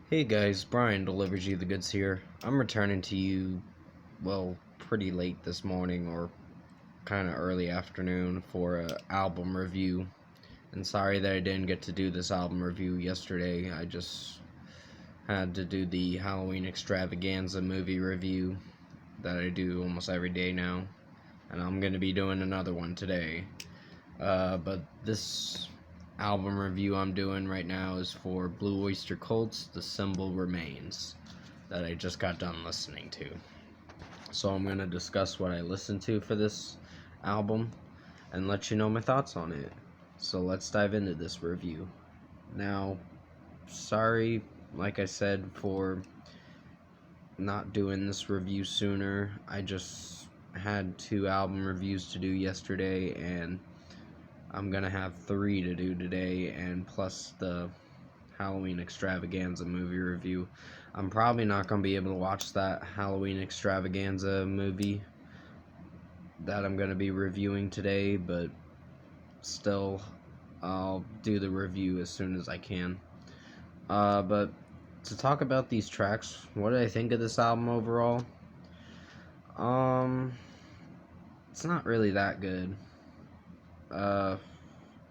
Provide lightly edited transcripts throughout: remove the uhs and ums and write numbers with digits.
Hey guys, Brian delivers you the goods here. I'm returning to you, well, pretty late this morning or kind of early afternoon for a album review. And sorry that I didn't get to do this album review yesterday. I just had to do the Halloween Extravaganza movie review that I do almost every day now. And I'm going to be doing another one today. But this album review I'm doing right now is for Blue Oyster Cult's The Symbol Remains that I just got done listening to. So I'm going to discuss what I listened to for this album and let you know my thoughts on it. So let's dive into this review. Now, sorry, like I said, for not doing this review sooner. I just had 2 album reviews to do yesterday, and I'm gonna have 3 to do today, and plus the Halloween Extravaganza movie review. I'm probably not gonna be able to watch that Halloween Extravaganza movie that I'm gonna be reviewing today, but still, I'll do the review as soon as I can. But to talk about these tracks, what did I think of this album overall? It's not really that good.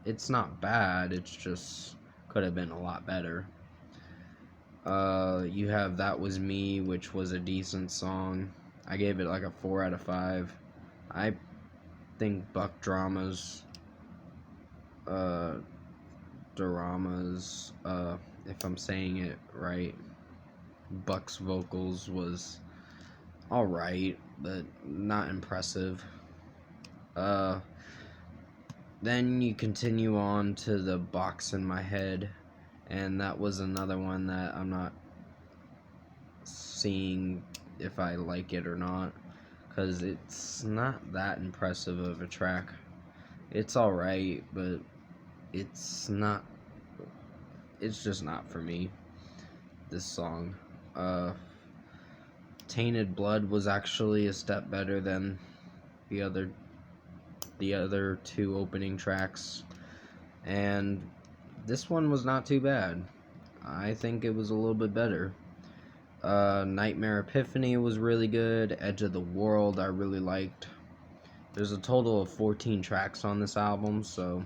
It's not bad, it's just could have been a lot better. You have That Was Me, which was a decent song. I gave it like a 4 out of 5. I think Buck Drama's, if I'm saying it right, Buck's vocals was alright, but not impressive. Then you continue on to the Box in My Head, and that was another one that I'm not seeing if I like it or not, because it's not that impressive of a track. It's alright, but it's just not for me, this song. Tainted Blood was actually a step better than the other 2 opening tracks, and this one was not too bad. I think it was a little bit better. Nightmare Epiphany was really good. Edge of the World I really liked. There's a total of 14 tracks on this album, so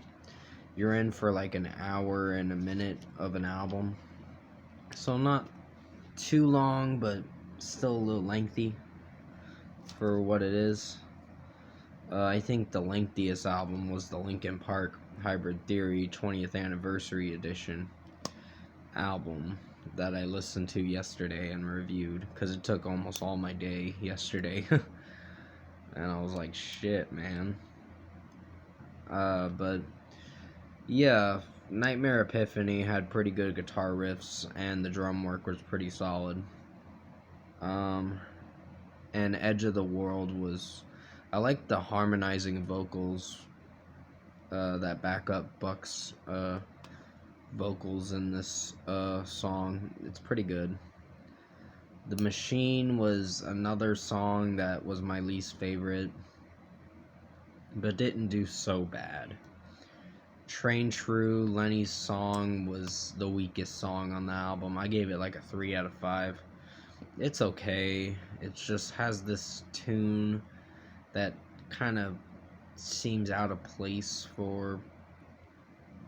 you're in for like an hour and a minute of an album. So not too long, but still a little lengthy for what it is. I think the lengthiest album was the Linkin Park Hybrid Theory 20th Anniversary Edition album that I listened to yesterday and reviewed, because it took almost all my day yesterday. And I was like, shit, man. But yeah, Nightmare Epiphany had pretty good guitar riffs, and the drum work was pretty solid. And Edge of the World was, I like the harmonizing vocals that back up Buck's vocals in this song. It's pretty good. The Machine was another song that was my least favorite, but didn't do so bad. Train True, Lenny's song, was the weakest song on the album. I gave it like a 3 out of 5. It's okay. It just has this tune that kind of seems out of place for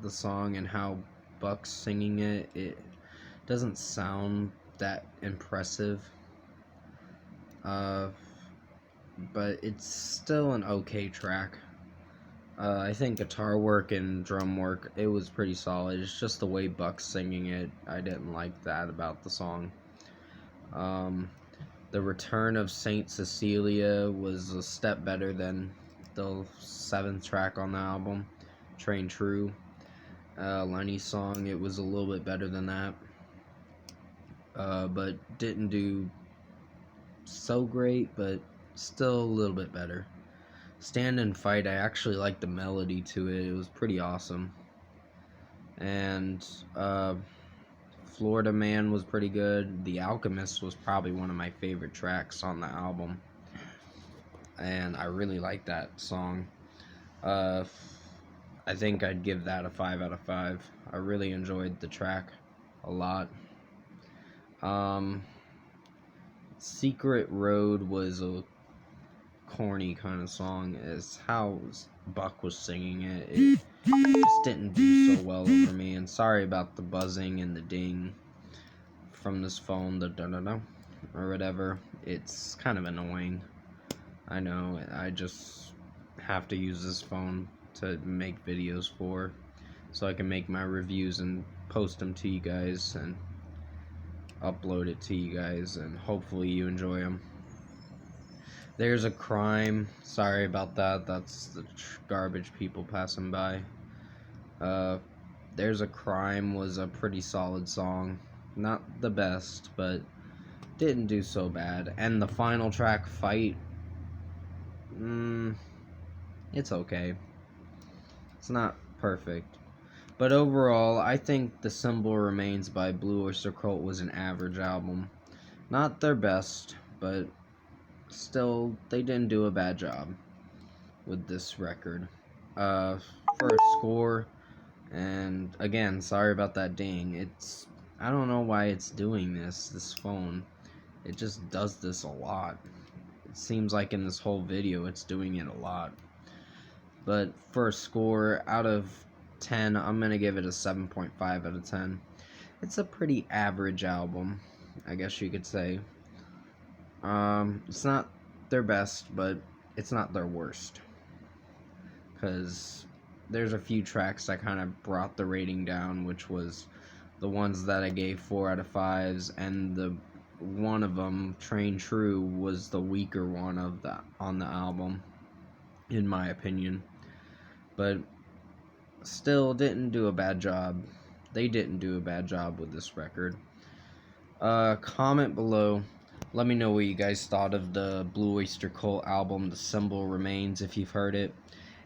the song and how Buck's singing it. It doesn't sound that impressive. But it's still an okay track. I think guitar work and drum work, it was pretty solid. It's just the way Buck's singing it, I didn't like that about the song. The Return of Saint Cecilia was a step better than the 7th track on the album, Train True. Lenny's song, it was a little bit better than that, but didn't do so great, but still a little bit better. Stand and Fight, I actually liked the melody to it. It was pretty awesome. And Florida Man was pretty good. The Alchemist was probably one of my favorite tracks on the album, and I really like that song. I think I'd give that a 5 out of 5. I really enjoyed the track a lot. Secret Road was a corny kind of song, as how Buck was singing it. It just didn't do so well over me, and sorry about the buzzing and the ding from this phone, the da-da-da, or whatever. It's kind of annoying. I know, I just have to use this phone to make videos for, so I can make my reviews and post them to you guys, and upload it to you guys, and hopefully you enjoy them. There's a Crime. Sorry about that. That's the garbage people passing by. There's a Crime was a pretty solid song. Not the best, but didn't do so bad. And the final track, Fight, it's okay. It's not perfect. But overall, I think The Symbol Remains by Blue Oyster Cult was an average album. Not their best, but still, they didn't do a bad job with this record. For a score, and again, sorry about that ding. I don't know why it's doing this phone. It just does this a lot. It seems like in this whole video, it's doing it a lot. But for a score, out of 10, I'm gonna give it a 7.5 out of 10. It's a pretty average album, I guess you could say. It's not their best, but it's not their worst, because there's a few tracks that kind of brought the rating down, which was the ones that I gave 4 out of 5s, and the one of them, Train True, was the weaker one on the album, in my opinion. But still, didn't do a bad job. They didn't do a bad job with this record. Comment below. Let me know what you guys thought of the Blue Oyster Cult album, The Symbol Remains, if you've heard it.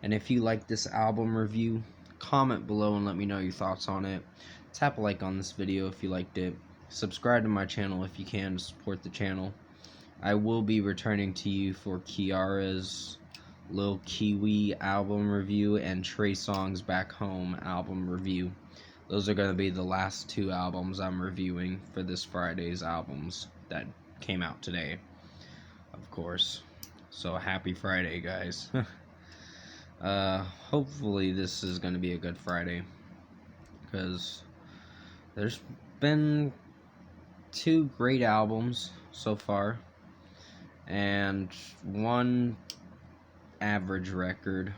And if you like this album review, comment below and let me know your thoughts on it. Tap a like on this video if you liked it. Subscribe to my channel if you can to support the channel. I will be returning to you for Kiara's Lil Kiwi album review and Trey Songz Back Home album review. Those are going to be the last 2 albums I'm reviewing for this Friday's albums that came out today, of course. So happy Friday, guys. Hopefully this is going to be a good Friday, because there's been 2 great albums so far and 1 average record.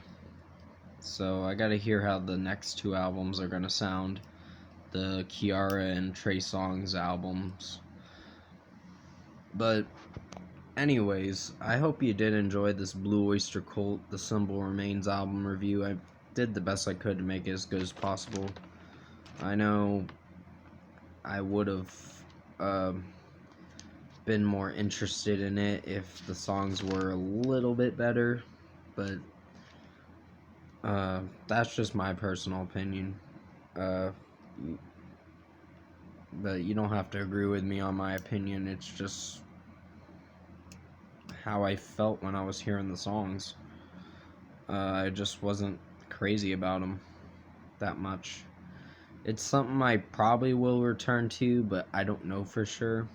So I gotta hear how the next 2 albums are gonna sound, the Kiara and Trey Songz albums. But anyways, I hope you did enjoy this Blue Oyster Cult The Symbol Remains album review. I did the best I could to make it as good as possible. I know I would have been more interested in it if the songs were a little bit better, but that's just my personal opinion. But you don't have to agree with me on my opinion. It's just how I felt when I was hearing the songs. I just wasn't crazy about them that much. It's something I probably will return to, but I don't know for sure.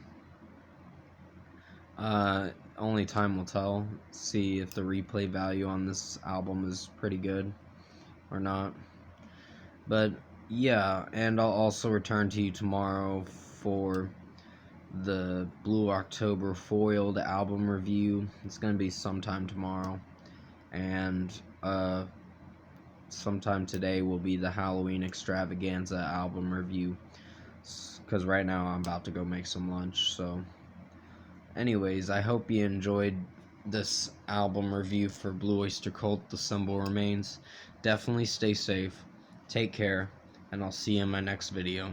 Only time will tell. See if the replay value on this album is pretty good or not. But yeah, and I'll also return to you tomorrow for the Blue October Foiled album review. It's gonna be sometime tomorrow, and sometime today will be the Halloween Extravaganza album review, because right now I'm about to go make some lunch. So anyways, I hope you enjoyed this album review for Blue Oyster Cult The Symbol Remains. Definitely stay safe, take care, and I'll see you in my next video.